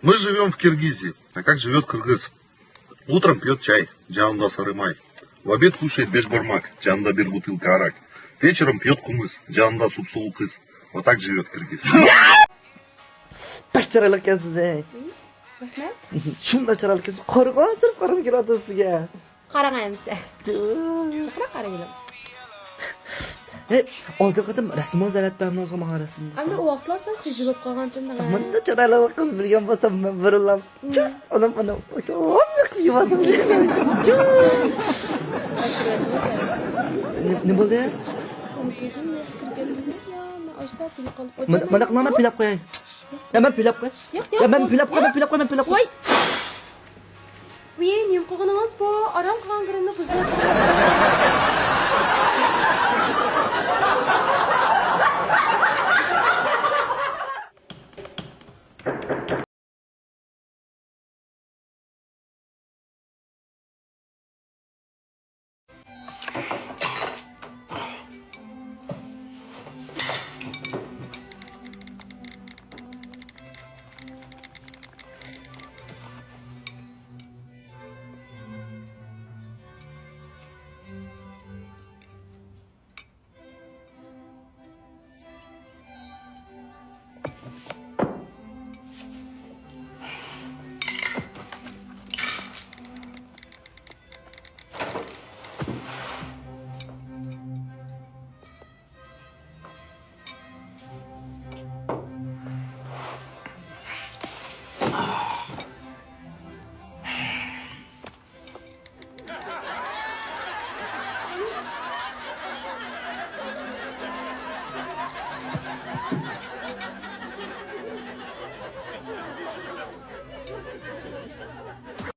Мы живем в Киргизии. А как живет кыргыз? Утром пьет чай, жанында сарымай. В обед кушает бешбармак, жанында bir бутылка арак. Вечером пьет кумыс, жанында супсулу кыз. Вот так живет кыргыз. Pek chiroyli ekansiz ey. Rahmat. Shunday chiroyli ekansiz. Qo'rqib sirib qarab keladi sizga. Qarag'aymiz. Chaqira qaraylik. Oldi qatim rasmimiz zavatdan o'zim rasmni. Endi u vaqtlar sen hijib bo'lib qolgan tunda. Bunda chiroyli qiz bilgan bo'lsam men birillam. Onam ana yuvasam. Ne bo'ldi? Ko'zim neskirganmi? Oshda pul qolib. Mana qilma pilab qo'yay. Hemen pilab qo'y. Ya men pilab qo'y. Voy. Voy, nim qilganingiz bu? Aram qilgan girimni buzib